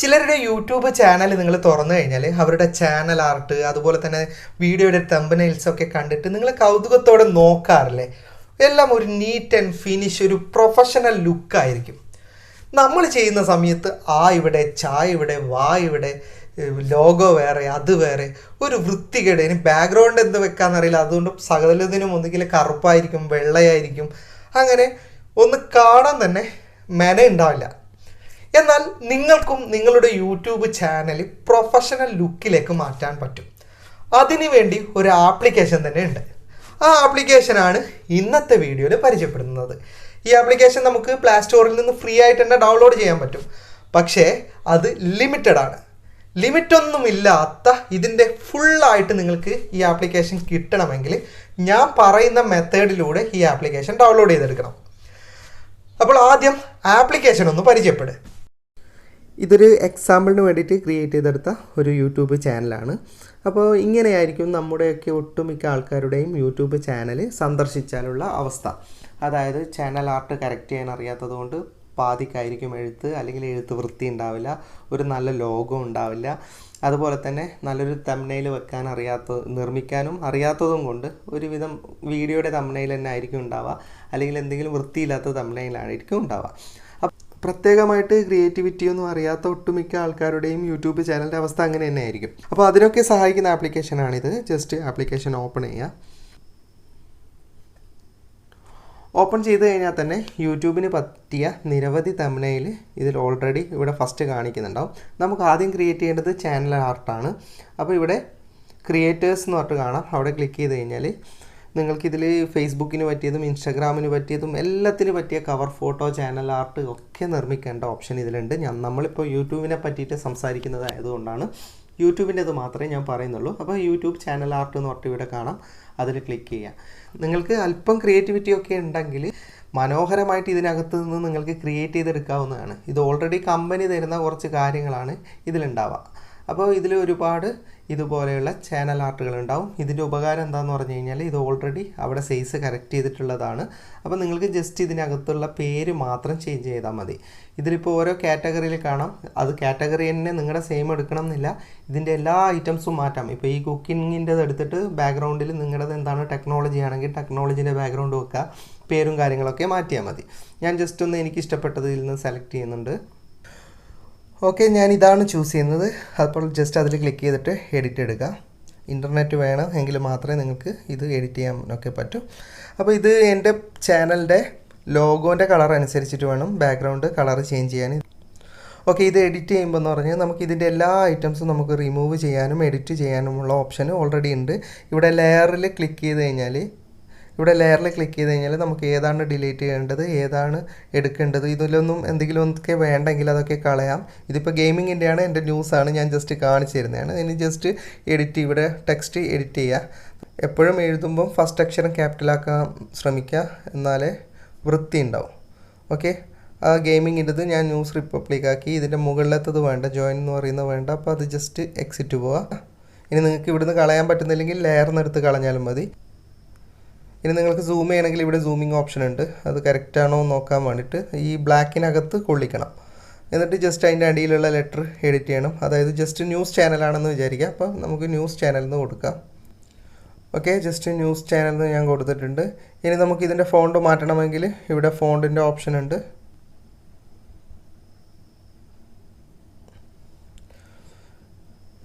ചിലരുടെ YouTube channel നിങ്ങൾ തുറന്നു കഴിഞ്ഞാൽ അവരുടെ ചാനൽ ആർട്ട് അതുപോലെ തന്നെ വീഡിയോയുടെ തമ്പനെയിൽസ് ഒക്കെ കണ്ടിട്ട് നിങ്ങൾ കൗതുകത്തോടെ നോക്കാറില്ലേ? എല്ലാം ഒരു നീറ്റ് ആൻഡ് ഫിനിഷ്, ഒരു പ്രൊഫഷണൽ ലുക്കായിരിക്കും. നമ്മൾ ചെയ്യുന്ന സമയത്ത് ഇവിടെ, ഇവിടെ, ഇവിടെ, ലോഗോ വേറെ, അത് വേറെ, ഒരു വൃത്തികേട്. ഇനി ബാക്ക്ഗ്രൗണ്ട് എന്ത് വെക്കാന്നറിയില്ല, അതുകൊണ്ട് സകലതിനും ഒന്നുകിൽ കറുപ്പായിരിക്കും, വെള്ളയായിരിക്കും, അങ്ങനെ ഒന്ന് കാണാൻ തന്നെ മെന ഉണ്ടാവില്ല. എന്നാൽ നിങ്ങൾക്കും നിങ്ങളുടെ യൂട്യൂബ് ചാനൽ പ്രൊഫഷണൽ ലുക്കിലേക്ക് മാറ്റാൻ പറ്റും. അതിനു വേണ്ടി ഒരു ആപ്ലിക്കേഷൻ തന്നെ ഉണ്ട്. ആ ആപ്ലിക്കേഷനാണ് ഇന്നത്തെ വീഡിയോയിൽ പരിചയപ്പെടുന്നത്. ഈ ആപ്ലിക്കേഷൻ നമുക്ക് പ്ലേ സ്റ്റോറിൽ നിന്ന് ഫ്രീ ആയിട്ട് തന്നെ ഡൗൺലോഡ് ചെയ്യാൻ പറ്റും. പക്ഷേ അത് ലിമിറ്റഡ് ആണ്. ലിമിറ്റൊന്നുമില്ലാത്ത ഇതിൻ്റെ ഫുള്ളായിട്ട് നിങ്ങൾക്ക് ഈ ആപ്ലിക്കേഷൻ കിട്ടണമെങ്കിൽ ഞാൻ പറയുന്ന മെത്തേഡിലൂടെ ഈ ആപ്ലിക്കേഷൻ ഡൗൺലോഡ് ചെയ്തെടുക്കണം. അപ്പോൾ ആദ്യം ആപ്ലിക്കേഷൻ ഒന്ന് പരിചയപ്പെടുക. ഇതൊരു എക്സാമ്പിളിന് വേണ്ടിയിട്ട് ക്രിയേറ്റ് ചെയ്തെടുത്ത ഒരു യൂട്യൂബ് ചാനലാണ്. അപ്പോൾ ഇങ്ങനെയായിരിക്കും നമ്മുടെയൊക്കെ ഒട്ടുമിക്ക ആൾക്കാരുടെയും യൂട്യൂബ് ചാനൽ സന്ദർശിച്ചാലുള്ള അവസ്ഥ. അതായത് ചാനൽ ആർട്ട് കറക്റ്റ് ചെയ്യാൻ അറിയാത്തത് കൊണ്ട് പാതിക്കായിരിക്കും എഴുത്ത്, അല്ലെങ്കിൽ എഴുത്ത് വൃത്തി ഉണ്ടാവില്ല, ഒരു നല്ല ലോഗോ ഉണ്ടാവില്ല, അതുപോലെ തന്നെ നല്ലൊരു തംബ്നെയിൽ വെക്കാൻ നിർമ്മിക്കാനും അറിയാത്തതും കൊണ്ട് ഒരുവിധം വീഡിയോയുടെ തംബ്നെയിൽ തന്നെ ആയിരിക്കും ഉണ്ടാവുക, അല്ലെങ്കിൽ എന്തെങ്കിലും വൃത്തിയില്ലാത്ത തംബ്നെയിലായിരിക്കും ഉണ്ടാവുക. പ്രത്യേകമായിട്ട് ക്രിയേറ്റിവിറ്റിയൊന്നും അറിയാത്ത ഒട്ടുമിക്ക ആൾക്കാരുടെയും യൂട്യൂബ് ചാനലിൻ്റെ അവസ്ഥ അങ്ങനെ തന്നെ ആയിരിക്കും. അപ്പോൾ അതിനൊക്കെ സഹായിക്കുന്ന ആപ്ലിക്കേഷനാണിത്. ജസ്റ്റ് ആപ്ലിക്കേഷൻ ഓപ്പൺ ചെയ്യുക. ഓപ്പൺ ചെയ്ത് കഴിഞ്ഞാൽ തന്നെ യൂട്യൂബിന് പറ്റിയ നിരവധി തംബ്നെയിൽ ഇതിൽ ഓൾറെഡി ഇവിടെ ഫസ്റ്റ് കാണിക്കുന്നുണ്ടാവും. നമുക്ക് ആദ്യം ക്രിയേറ്റ് ചെയ്യേണ്ടത് ചാനൽ ആർട്ടാണ്. അപ്പോൾ ഇവിടെ ക്രിയേറ്റേഴ്സ് എന്ന് പറഞ്ഞിട്ട് കാണാം. അവിടെ ക്ലിക്ക് ചെയ്ത് കഴിഞ്ഞാൽ നിങ്ങൾക്കിതിൽ ഫേസ്ബുക്കിന് പറ്റിയതും ഇൻസ്റ്റാഗ്രാമിന് പറ്റിയതും എല്ലാത്തിനും പറ്റിയ കവർ ഫോട്ടോ, ചാനൽ ആർട്ട് ഒക്കെ നിർമ്മിക്കേണ്ട ഓപ്ഷൻ ഇതിലുണ്ട്. നമ്മളിപ്പോൾ യൂട്യൂബിനെ പറ്റിയിട്ട് സംസാരിക്കുന്നതായതുകൊണ്ടാണ് യൂട്യൂബിൻ്റെത് മാത്രമേ ഞാൻ പറയുന്നുള്ളൂ. അപ്പോൾ യൂട്യൂബ് ചാനൽ ആർട്ട് എന്ന് പറഞ്ഞിട്ട് ഇവിടെ കാണാം. അതിൽ ക്ലിക്ക് ചെയ്യുക. നിങ്ങൾക്ക് അല്പം ക്രിയേറ്റിവിറ്റി ഒക്കെ ഉണ്ടെങ്കിൽ മനോഹരമായിട്ട് ഇതിനകത്ത് നിന്ന് നിങ്ങൾക്ക് ക്രിയേറ്റ് ചെയ്തെടുക്കാവുന്നതാണ്. ഇത് ഓൾറെഡി കമ്പനി തരുന്ന കുറച്ച് കാര്യങ്ങളാണ് ഇതിലുണ്ടാവുക. അപ്പോൾ ഇതിൽ ഒരുപാട് ഇതുപോലെയുള്ള ചാനൽ ആർട്ടുകൾ ഉണ്ടാവും. ഇതിൻ്റെ ഉപകാരം എന്താണെന്ന് പറഞ്ഞു കഴിഞ്ഞാൽ ഇത് ഓൾറെഡി അവിടെ സൈസ് കറക്റ്റ് ചെയ്തിട്ടുള്ളതാണ്. അപ്പോൾ നിങ്ങൾക്ക് ജസ്റ്റ് ഇതിനകത്തുള്ള പേര് മാത്രം ചേഞ്ച് ചെയ്താൽ മതി. ഇതിലിപ്പോൾ ഓരോ കാറ്റഗറിയിൽ കാണാം. അത് കാറ്റഗറി തന്നെ നിങ്ങളുടെ സെയിം എടുക്കണം എന്നില്ല. ഇതിൻ്റെ എല്ലാ ഐറ്റംസും മാറ്റാം. ഇപ്പോൾ ഈ കുക്കിങ്ങിൻ്റെത് എടുത്തിട്ട് ബാക്ക്ഗ്രൗണ്ടിൽ നിങ്ങളുടേത് എന്താണ് ടെക്നോളജി ആണെങ്കിൽ ടെക്നോളജീൻ്റെ ബാക്ക്ഗ്രൗണ്ട് വെക്കുക, പേരും കാര്യങ്ങളൊക്കെ മാറ്റിയാൽ മതി. ഞാൻ ജസ്റ്റ് ഒന്ന് എനിക്ക് ഇഷ്ടപ്പെട്ടത് ഇതിൽ നിന്ന് സെലക്ട് ചെയ്യുന്നുണ്ട്. ഓക്കെ, ഞാൻ ഇതാണ് ചൂസ് ചെയ്യുന്നത്. അപ്പോൾ ജസ്റ്റ് അതിൽ ക്ലിക്ക് ചെയ്തിട്ട് എഡിറ്റ് എടുക്കുക. ഇൻ്റർനെറ്റ് വേണം എങ്കിൽ മാത്രമേ നിങ്ങൾക്ക് ഇത് എഡിറ്റ് ചെയ്യാനൊക്കെ പറ്റൂ. അപ്പോൾ ഇത് എൻ്റെ ചാനലിൻ്റെ ലോഗോൻ്റെ കളർ അനുസരിച്ചിട്ട് വേണം ബാക്ക്ഗ്രൗണ്ട് കളർ ചേഞ്ച് ചെയ്യാൻ. ഓക്കെ, ഇത് എഡിറ്റ് ചെയ്യുമ്പോൾ എന്ന് പറഞ്ഞാൽ നമുക്ക് ഇതിൻ്റെ എല്ലാ ഐറ്റംസും നമുക്ക് റിമൂവ് ചെയ്യാനും എഡിറ്റ് ചെയ്യാനുമുള്ള ഓപ്ഷൻ ഓൾറെഡി ഉണ്ട്. ഇവിടെ ലെയറിൽ ക്ലിക്ക് ചെയ്ത് കഴിഞ്ഞാൽ നമുക്ക് ഏതാണ് ഡിലീറ്റ് ചെയ്യേണ്ടത്, ഏതാണ് എടുക്കേണ്ടത്, ഇതിലൊന്നും എന്തെങ്കിലും ഒക്കെ വേണ്ടെങ്കിൽ അതൊക്കെ കളയാം. ഇതിപ്പോൾ ഗെയിമിങ്ങിൻ്റെയാണ്, എൻ്റെ ന്യൂസാണ്, ഞാൻ ജസ്റ്റ് കാണിച്ചു തരുന്നതാണ്. ഇനി ജസ്റ്റ് എഡിറ്റ്, ഇവിടെ ടെക്സ്റ്റ് എഡിറ്റ് ചെയ്യുക. എപ്പോഴും എഴുതുമ്പം ഫസ്റ്റ് അക്ഷരം ക്യാപിറ്റലാക്കാൻ ശ്രമിക്കുക, എന്നാലേ വൃത്തി ഉണ്ടാവും. ഓക്കെ, ആ ഗെയിമിങ്ങിൻ്റെത് ഞാൻ ന്യൂസ് റിപ്പബ്ലിക് ആക്കി. ഇതിൻ്റെ മുകളിലത്തത് വേണ്ട, ജോയിൻ എന്ന് പറയുന്നത് വേണ്ട. അപ്പോൾ അത് ജസ്റ്റ് എക്സിറ്റ് പോവുക. ഇനി നിങ്ങൾക്ക് ഇവിടുന്ന് കളയാൻ പറ്റുന്നില്ലെങ്കിൽ ലെയറിനെടുത്ത് കളഞ്ഞാലും മതി. ഇനി നിങ്ങൾക്ക് സൂം ചെയ്യണമെങ്കിൽ ഇവിടെ സൂമിങ് ഓപ്ഷൻ ഉണ്ട്. അത് കറക്റ്റാണോ നോക്കാൻ വേണ്ടിയിട്ട് ഈ ബ്ലാക്കിനകത്ത് കൊള്ളിക്കണം. എന്നിട്ട് ജസ്റ്റ് അതിൻ്റെ അടിയിലുള്ള ലെറ്റർ എഡിറ്റ് ചെയ്യണം. അതായത് ജസ്റ്റ് ന്യൂസ് ചാനലാണെന്ന് വിചാരിക്കുക. അപ്പോൾ നമുക്ക് ന്യൂസ് ചാനൽ എന്ന് കൊടുക്കാം. ഓക്കെ, ജസ്റ്റ് ന്യൂസ് ചാനൽ എന്ന് ഞാൻ കൊടുത്തിട്ടുണ്ട്. ഇനി നമുക്ക് ഇതിൻ്റെ ഫോണ്ട് മാറ്റണമെങ്കിൽ ഇവിടെ ഫോണ്ടിൻ്റെ ഓപ്ഷൻ ഉണ്ട്.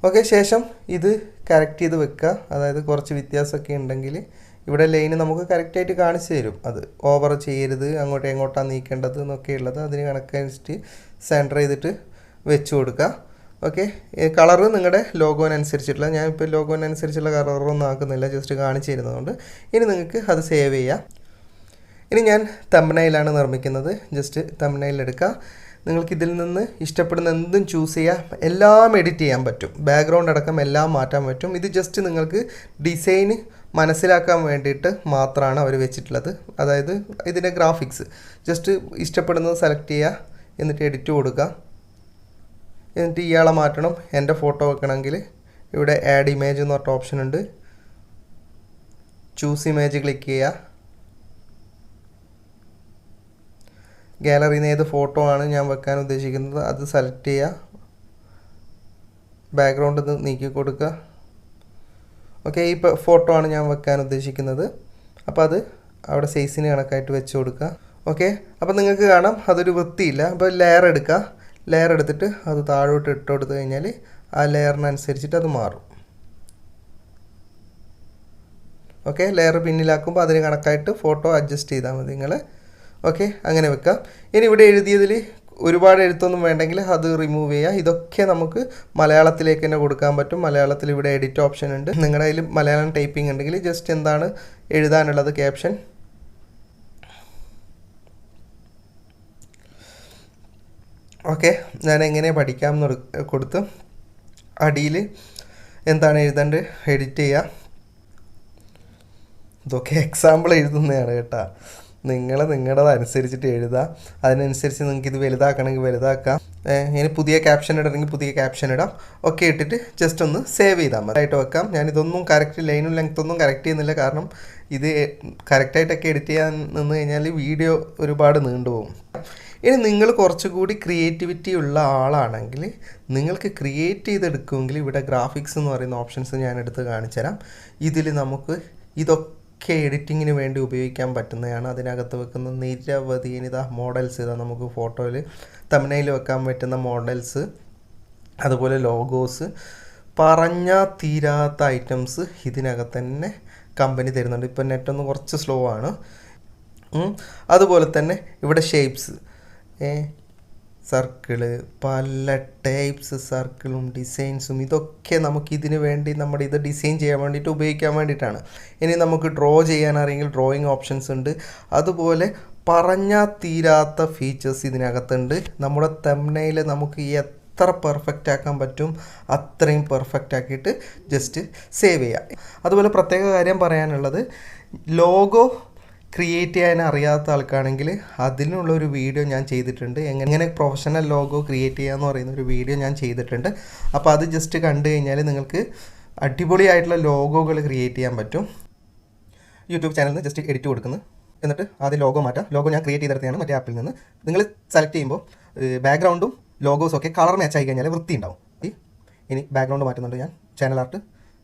ഓക്കെ, ശേഷം ഇത് കറക്റ്റ് ചെയ്ത് വെക്കുക. അതായത് കുറച്ച് വ്യത്യാസമൊക്കെ ഉണ്ടെങ്കിൽ ഇവിടെ ലൈന് നമുക്ക് കറക്റ്റായിട്ട് കാണിച്ചു തരും. അത് ഓവർ ചെയ്യരുത്, എങ്ങോട്ടാണ് നീക്കേണ്ടത് എന്നൊക്കെ ഉള്ളത് അതിന് കണക്കനുസരിച്ച് സെൻറ്റർ ചെയ്തിട്ട് വെച്ച് കൊടുക്കുക. ഓക്കെ, കളറ് നിങ്ങളുടെ ലോഗോനനുസരിച്ചിട്ടുള്ള, ഞാനിപ്പോൾ ലോഗോനനുസരിച്ചുള്ള കളറൊന്നും ആക്കുന്നില്ല, ജസ്റ്റ് കാണിച്ചു തരുന്നതുകൊണ്ട്. ഇനി നിങ്ങൾക്ക് അത് സേവ് ചെയ്യാം. ഇനി ഞാൻ തംബ്നെയിലാണ് നിർമ്മിക്കുന്നത്. ജസ്റ്റ് തംബ്നെയിൽ എടുക്കുക. നിങ്ങൾക്കിതിൽ നിന്ന് ഇഷ്ടപ്പെടുന്ന എന്തും ചൂസ് ചെയ്യാം. എല്ലാം എഡിറ്റ് ചെയ്യാൻ പറ്റും, ബാക്ക്ഗ്രൗണ്ട് അടക്കം എല്ലാം മാറ്റാൻ പറ്റും. ഇത് ജസ്റ്റ് നിങ്ങൾക്ക് ഡിസൈന് മനസ്സിലാക്കാൻ വേണ്ടിയിട്ട് മാത്രമാണ് അവർ വെച്ചിട്ടുള്ളത്. അതായത് ഇതിൻ്റെ ഗ്രാഫിക്സ് ജസ്റ്റ് ഇഷ്ടപ്പെടുന്നത് സെലക്ട് ചെയ്യുക, എന്നിട്ട് എഡിറ്റ് കൊടുക്കുക. എന്നിട്ട് ഇയാളെ മാറ്റണം. എൻ്റെ ഫോട്ടോ വെക്കണമെങ്കിൽ ഇവിടെ ആഡ് ഇമേജ് എന്ന് പറഞ്ഞ ഓപ്ഷൻ ഉണ്ട്. ചൂസ് ഇമേജ് ക്ലിക്ക് ചെയ്യുക. ഗാലറിയിൽ നിന്ന് ഏത് ഫോട്ടോ ആണ് ഞാൻ വെക്കാൻ ഉദ്ദേശിക്കുന്നത് അത് സെലക്ട് ചെയ്യുക. ബാക്ക്ഗ്രൗണ്ട് ഒന്ന് നീക്കി കൊടുക്കുക. ഓക്കെ, ഈ ഫോട്ടോ ആണ് ഞാൻ വെക്കാൻ ഉദ്ദേശിക്കുന്നത്. അപ്പോൾ അത് അവിടെ സൈസിന് കണക്കായിട്ട് വെച്ച് കൊടുക്കുക. ഓക്കെ, അപ്പോൾ നിങ്ങൾക്ക് കാണാം അതൊരു വൃത്തിയില്ല. അപ്പോൾ ലെയർ എടുക്കുക. ലെയർ എടുത്തിട്ട് അത് താഴോട്ട് ഇട്ട് കൊടുത്തു കഴിഞ്ഞാൽ ആ ലെയറിനനുസരിച്ചിട്ട് അത് മാറും. ഓക്കെ, ലെയർ പിന്നിലാക്കുമ്പോൾ അതിന് കണക്കായിട്ട് ഫോട്ടോ അഡ്ജസ്റ്റ് ചെയ്താൽ മതി നിങ്ങൾ. ഓക്കെ, അങ്ങനെ വെക്കാം. ഇനി ഇവിടെ എഴുതിയതിൽ ഒരുപാട് എഴുത്തൊന്നും വേണ്ടെങ്കിൽ അത് റിമൂവ് ചെയ്യുക. ഇതൊക്കെ നമുക്ക് മലയാളത്തിലേക്ക് തന്നെ കൊടുക്കാൻ പറ്റും. മലയാളത്തിൽ ഇവിടെ എഡിറ്റ് ഓപ്ഷൻ ഉണ്ട്. നിങ്ങളുടെ കയ്യിൽ മലയാളം ടൈപ്പിംഗ് ഉണ്ടെങ്കിൽ ജസ്റ്റ് എന്താണ് എഴുതാനുള്ളത് ക്യാപ്ഷൻ ഓക്കെ, ഞാൻ എങ്ങനെ പഠിക്കാം എന്ന് കൊടുത്ത് അടിയിൽ എന്താണ് എഴുതേണ്ടത് എഡിറ്റ് ചെയ്യുക. ഇതൊക്കെ എക്സാമ്പിൾ എഴുതുന്നതാണ് കേട്ടോ. നിങ്ങളുടേതനുസരിച്ചിട്ട് എഴുതുക. അതിനനുസരിച്ച് നിങ്ങൾക്ക് ഇത് വലുതാക്കണമെങ്കിൽ വലുതാക്കാം. ഇനി പുതിയ ക്യാപ്ഷൻ ഇടണമെങ്കിൽ പുതിയ ക്യാപ്ഷൻ ഇടാം. ഒക്കെ ഇട്ടിട്ട് ജസ്റ്റ് ഒന്ന് സേവ് ചെയ്താൽ മതി. ആയിട്ട് വെക്കാം. ഞാനിതൊന്നും കറക്റ്റ് ലൈനും ലെങ്ത്തൊന്നും കറക്റ്റ് ചെയ്യുന്നില്ല. കാരണം ഇത് കറക്റ്റായിട്ടൊക്കെ എഡിറ്റ് ചെയ്യാൻ നിന്ന് കഴിഞ്ഞാൽ വീഡിയോ ഒരുപാട് നീണ്ടുപോകും. ഇനി നിങ്ങൾ കുറച്ചുകൂടി ക്രിയേറ്റിവിറ്റി ഉള്ള ആളാണെങ്കിൽ നിങ്ങൾക്ക് ക്രിയേറ്റ് ചെയ്തെടുക്കുമെങ്കിൽ ഇവിടെ ഗ്രാഫിക്സ് എന്ന് പറയുന്ന ഓപ്ഷൻസ് ഞാൻ എടുത്ത് കാണിച്ചു തരാം. ഇതിൽ നമുക്ക് ഇതൊക്കെ എഡിറ്റിങ്ങിന് വേണ്ടി ഉപയോഗിക്കാൻ പറ്റുന്നതാണ്. അതിനകത്ത് വെക്കുന്ന നിരവധി ഇതാ മോഡൽസ്, ഇതാ നമുക്ക് ഫോട്ടോയിൽ തംബ്നെയിൽ വെക്കാൻ പറ്റുന്ന മോഡൽസ്, അതുപോലെ ലോഗോസ്, പറഞ്ഞാൽ തീരാത്ത ഐറ്റംസ് ഇതിനകത്ത് തന്നെ കമ്പനി തരുന്നുണ്ട്. ഇപ്പം നെറ്റൊന്ന് കുറച്ച് സ്ലോ ആണ്. അതുപോലെ തന്നെ ഇവിടെ ഷേപ്സ്, സർക്കിള്, പല ടൈപ്സ് സർക്കിളും ഡിസൈൻസും, ഇതൊക്കെ നമുക്ക് ഇതിന് വേണ്ടി നമ്മുടെ ഇത് ഡിസൈൻ ചെയ്യാൻ വേണ്ടിയിട്ട് ഉപയോഗിക്കാൻ വേണ്ടിയിട്ടാണ്. ഇനി നമുക്ക് ഡ്രോ ചെയ്യാൻ അറിയെങ്കിൽ ഡ്രോയിങ് ഓപ്ഷൻസ് ഉണ്ട്. അതുപോലെ പറഞ്ഞാൽ തീരാത്ത ഫീച്ചേഴ്സ് ഇതിനകത്തുണ്ട്. നമ്മുടെ തംബ്നെയിൽ നമുക്ക് എത്ര പെർഫെക്റ്റ് ആക്കാൻ പറ്റും അത്രയും പെർഫെക്റ്റ് ആക്കിയിട്ട് ജസ്റ്റ് സേവ് ചെയ്യാം. അതുപോലെ പ്രത്യേക കാര്യം പറയാനുള്ളത്, ലോഗോ ക്രിയേറ്റ് ചെയ്യാൻ അറിയാത്ത ആൾക്കാണെങ്കിൽ അതിനുള്ളൊരു വീഡിയോ ഞാൻ ചെയ്തിട്ടുണ്ട്. എങ്ങനെ പ്രൊഫഷണൽ ലോഗോ ക്രിയേറ്റ് ചെയ്യാമെന്ന് പറയുന്ന ഒരു വീഡിയോ ഞാൻ ചെയ്തിട്ടുണ്ട്. അപ്പോൾ അത് ജസ്റ്റ് കണ്ടു കഴിഞ്ഞാൽ നിങ്ങൾക്ക് അടിപൊളിയായിട്ടുള്ള ലോഗോകൾ ക്രിയേറ്റ് ചെയ്യാൻ പറ്റും. യൂട്യൂബ് ചാനലിൽ നിന്ന് ജസ്റ്റ് എഡിറ്റ് കൊടുക്കുന്നു. എന്നിട്ട് ആദ്യം ലോഗോ മാറ്റാം. ലോഗോ ഞാൻ ക്രിയേറ്റ് ചെയ്തെടുത്തതാണ് മറ്റേ ആപ്പിൽ നിന്ന്. നിങ്ങൾ സെലക്ട് ചെയ്യുമ്പോൾ ബാക്ക്ഗ്രൗണ്ടും ലോഗോസും ഒക്കെ കളർ മാച്ച് ആയി കഴിഞ്ഞാൽ വൃത്തി ഉണ്ടാവും. ഇനി ബാക്ക്ഗ്രൗണ്ട് മാറ്റുന്നുണ്ട് ഞാൻ. ചാനൽ ആർട്ട്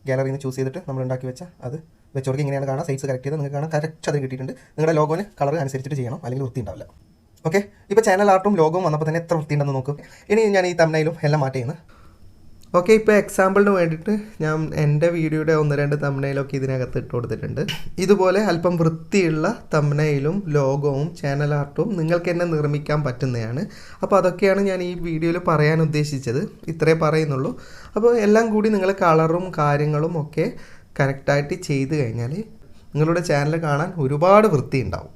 ഗാലറിയിൽ നിന്ന് ചൂസ് ചെയ്തിട്ട് നമ്മൾ ഉണ്ടാക്കി വെച്ചാൽ അത് വെച്ചോർക്ക് ഇങ്ങനെയാണ് കാണാം. സൈസ് കറക്റ്റ് ചെയ്ത് നിങ്ങൾക്ക് കാണാം. കറക്റ്റ് അത് കിട്ടിയിട്ടുണ്ട്. നിങ്ങളുടെ ലോഗോന് കളർ അനുസരിച്ചിട്ട് ചെയ്യണം, അല്ലെങ്കിൽ വൃത്തി ഉണ്ടാവില്ല. ഓക്കെ, ഇപ്പോൾ ചാനൽ ആർട്ടും ലോഗോയും വന്നപ്പോൾ തന്നെ എത്ര വൃത്തി ഉണ്ടെന്ന് നോക്കും. ഇനി ഞാൻ ഈ തംബ്നെയിലും എല്ലാം മാറ്റുന്നത്. ഓക്കെ, ഇപ്പോൾ എക്സാമ്പിളിന് വേണ്ടിയിട്ട് ഞാൻ എൻ്റെ വീഡിയോയുടെ 1-2 തംബ്നെയിലൊക്കെ ഇതിനകത്ത് ഇട്ട് കൊടുത്തിട്ടുണ്ട്. ഇതുപോലെ അല്പം വൃത്തിയുള്ള തംബ്നെയിലും ലോഗോവും ചാനൽ ആർട്ടും നിങ്ങൾക്ക് തന്നെ നിർമ്മിക്കാൻ പറ്റുന്നതാണ്. അപ്പോൾ അതൊക്കെയാണ് ഞാൻ ഈ വീഡിയോയിൽ പറയാൻ ഉദ്ദേശിച്ചത്. ഇത്രേ പറയുന്നുള്ളൂ. അപ്പോൾ എല്ലാം കൂടി നിങ്ങൾ കളറും കാര്യങ്ങളും ഒക്കെ കറക്റ്റായിട്ട് ചെയ്ത് കഴിഞ്ഞാൽ നിങ്ങളുടെ ചാനൽ കാണാൻ ഒരുപാട് വൃത്തി ഉണ്ടാവും.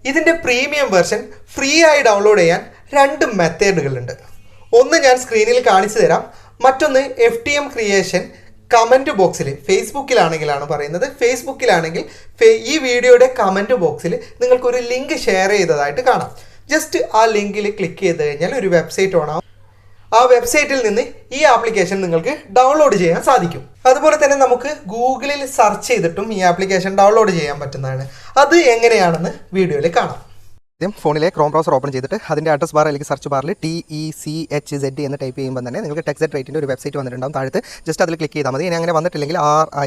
ഇതിൻ്റെ പ്രീമിയം വെർഷൻ ഫ്രീ ആയി ഡൗൺലോഡ് ചെയ്യാൻ 2 മെത്തേഡുകളുണ്ട്. ഒന്ന് ഞാൻ സ്ക്രീനിൽ കാണിച്ചു തരാം. മറ്റൊന്ന് FTM ക്രിയേഷൻ കമൻറ്റ് ബോക്സിൽ, ഫേസ്ബുക്കിലാണെങ്കിലാണ് പറയുന്നത്. ഫേസ്ബുക്കിലാണെങ്കിൽ ഈ വീഡിയോയുടെ കമൻറ്റ് ബോക്സിൽ നിങ്ങൾക്കൊരു ലിങ്ക് ഷെയർ ചെയ്തതായിട്ട് കാണാം. ജസ്റ്റ് ആ ലിങ്കിൽ ക്ലിക്ക് ചെയ്ത് കഴിഞ്ഞാൽ ഒരു വെബ്സൈറ്റ് ഓണാവും. ആ വെബ്സൈറ്റിൽ നിന്ന് ഈ ആപ്ലിക്കേഷൻ നിങ്ങൾക്ക് ഡൗൺലോഡ് ചെയ്യാൻ സാധിക്കും. അതുപോലെ തന്നെ നമുക്ക് ഗൂഗിളിൽ സെർച്ച് ചെയ്തിട്ടും ഈ ആപ്ലിക്കേഷൻ ഡൗൺലോഡ് ചെയ്യാൻ പറ്റുന്നതാണ്. അത് എങ്ങനെയാണെന്ന് വീഡിയോയിൽ കാണാം. ആദ്യം ഫോണിലെ ക്രോം ബ്രൗസർ ഓപ്പൺ ചെയ്തിട്ട് അതിൻ്റെ അഡ്രസ് ബാർ അല്ലെങ്കിൽ സെർച്ച് ബാറിൽ TECHZ എന്ന് ടൈപ്പ് ചെയ്യുമ്പോൾ തന്നെ നിങ്ങൾക്ക് ടെക്സറ്റ് റേറ്റിൻ്റെ ഒരു വെബ്സൈറ്റ് വന്നിട്ടുണ്ടാവും. താഴത്ത് ജസ്റ്റ് അതിൽ ക്ലിക്ക് ചെയ്താൽ മതി. ഇനി അങ്ങനെ വന്നിട്ടില്ലെങ്കിൽ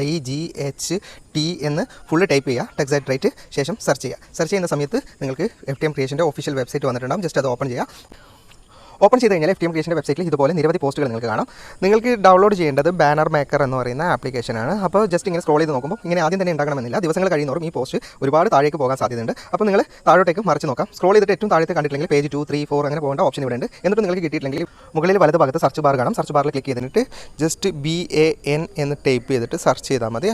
RIGHT എന്ന് ഫുള്ള് ടൈപ്പ് ചെയ്യുക. ടെക്സറ്റ് റേറ്റ് ശേഷം സെർച്ച് ചെയ്യുക. സെർച്ച് ചെയ്യുന്ന സമയത്ത് നിങ്ങൾക്ക് FTM ക്രിയേഷൻ്റെ ഒഫീഷ്യൽ വെബ്സൈറ്റ് വന്നിട്ടുണ്ടാവും. ജസ്റ്റ് അത് ഓപ്പൺ ചെയ്യുക. ഓപ്പൺ ചെയ്ത് കഴിഞ്ഞാൽ FTM ക്രിയേഷൻ്റെ വെബ്സൈറ്റിൽ ഇതുപോലെ നിരവധി പോസ്റ്റുകൾ നിങ്ങൾക്ക് കാണാം. നിങ്ങൾക്ക് ഡൗൺലോഡ് ചെയ്യേണ്ടത് ബാനർ മേക്കർ എന്ന് പറയുന്ന ആപ്ലിക്കേഷനാണ്. അപ്പോൾ ജസ്റ്റ് ഇങ്ങനെ സ്ക്രോൾ ചെയ്ത് നോക്കുമ്പോൾ ഇങ്ങനെ ആദ്യം തന്നെ ഉണ്ടാകണമെന്നില്ല. ദിവസങ്ങൾ കഴിയുന്നവരും ഈ പോസ്റ്റ് ഒരുപാട് താഴേക്ക് പോകാൻ സാധ്യതയുണ്ട്. അപ്പോൾ നിങ്ങൾ താഴോട്ടേക്ക് മറിച്ച് നോക്കാം. സ്ക്രോൾ ചെയ്തിട്ട് ഏറ്റവും താഴത്തെ കണ്ടിട്ടില്ലെങ്കിൽ പേജ് 2, 3, 4 അങ്ങനെ പോകേണ്ട ഓപ്ഷൻ ഇവിടെ ഉണ്ട്. എന്നിട്ട് നിങ്ങൾക്ക് കിട്ടിയിട്ടില്ലെങ്കിൽ മുകളിൽ വലത് ഭാഗത്ത് സെർച്ച് ബാർ കാണാം. സെർച്ച് ബാറിൽ ക്ലിക്ക് ചെയ്തിട്ട് ജസ്റ്റ് BAN എന്ന് ടൈപ്പ് ചെയ്തിട്ട് സെർച്ച് ചെയ്താൽ മതി.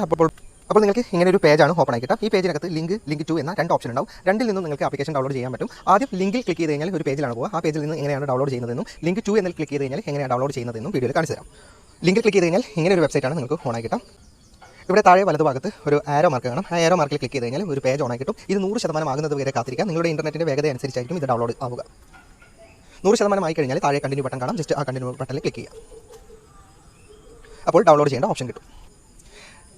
അപ്പോൾ നിങ്ങൾക്ക് ഇങ്ങനെ ഒരു പേജാണ് ഓപ്പൺ ആയി കിട്ടുക. ഈ പേജിനകത്ത് ലിങ്ക് 2 എന്ന 2 ഓപ്ഷൻ ഉണ്ടാവും. രണ്ടിൽ നിന്നും നിങ്ങൾക്ക് ആപ്ലിക്കേഷൻ ഡൗൺലോഡ് ചെയ്യാൻ പറ്റും. ആദ്യം ലിങ്കിൽ ക്ലിക്ക് ചെയ്ത് കഴിഞ്ഞാൽ ഒരു പേജിലാണ് പോകുക. ആ പേജിൽ നിന്ന് എങ്ങനെയാണ് ഡൗൺലോഡ് ചെയ്യുന്നതെന്നും ലിങ്ക് 2 എന്നിൽ ക്ലിക്ക് ചെയ്ത് കഴിഞ്ഞാൽ എങ്ങനെയാണ് ഡൗൺലോഡ് ചെയ്യുന്നതെന്നും വീഡിയോയിൽ കാണിച്ചു തരാം. ലിങ്കിൽ ക്ലിക്ക് ചെയ്ത് കഴിഞ്ഞാൽ ഇങ്ങനെ ഒരു വെബ്സൈറ്റാണ് നിങ്ങൾക്ക് ഓൺ ആയി കിട്ടാം. ഇവിടെ താഴെ വലത് ഭാഗത്ത് ഒരു ആരോ മാർക്ക് കാണാം. ആ ആരോ മാർക്കിൽ ക്ലിക്ക് ചെയ്ത് കഴിഞ്ഞാൽ ഒരു പേജ് ഓൺ ആയി കിട്ടും. ഇത് 100% ആകുന്നത് വരെ കാത്തിരിക്കുക. നിങ്ങളുടെ ഇൻ്റർനെറ്റിൻ്റെ വേഗത അനുസരിച്ചായിരിക്കും ഇത് ഡൗൺലോഡ് ആവുക. 100% ആയി കഴിഞ്ഞാൽ താഴെ കണ്ടിന്യൂ ബട്ടൺ കാണാം. ജസ്റ്റ് ആ കണ്ടിന്യൂ ബട്ടണിൽ ക്ലിക്ക് ചെയ്യുക. അപ്പോൾ ഡൗൺലോഡ് ചെയ്യേണ്ട ഓപ്ഷൻ കിട്ടും.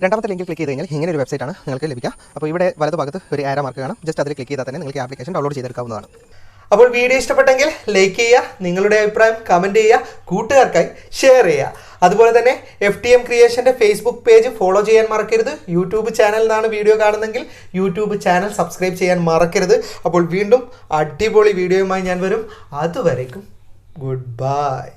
രണ്ടാമത്തെ ലിങ്കിൽ ക്ലിക്ക് ചെയ്ത് കഴിഞ്ഞാൽ ഇങ്ങനെ ഒരു വെബ്സൈറ്റാണ് നിങ്ങൾക്ക് ലഭിക്കുക. അപ്പോൾ ഇവിടെ വലത് ഭാഗത്ത് ഒരു ആരോ മാർക്ക് കാണാം. ജസ്റ്റ് അതിൽ ക്ലിക്ക് ചെയ്താൽ തന്നെ നിങ്ങൾക്ക് ആപ്ലിക്കേഷൻ ഡൗൺലോഡ് ചെയ്തെടുക്കാവുന്നതാണ്. അപ്പോൾ വീഡിയോ ഇഷ്ടപ്പെട്ടെങ്കിൽ ലൈക്ക് ചെയ്യുക, നിങ്ങളുടെ അഭിപ്രായം കമൻറ്റ് ചെയ്യുക, കൂട്ടുകാർക്കായി ഷെയർ ചെയ്യുക. അതുപോലെ തന്നെ FTM ക്രിയേഷൻ്റെ ഫേസ്ബുക്ക് പേജ് ഫോളോ ചെയ്യാൻ മറക്കരുത്. യൂട്യൂബ് ചാനൽ നിന്നാണ് വീഡിയോ കാണുന്നതെങ്കിൽ യൂട്യൂബ് ചാനൽ സബ്സ്ക്രൈബ് ചെയ്യാൻ മറക്കരുത്. അപ്പോൾ വീണ്ടും അടിപൊളി വീഡിയോയുമായി ഞാൻ വരും. അതുവരേക്കും ഗുഡ് ബൈ.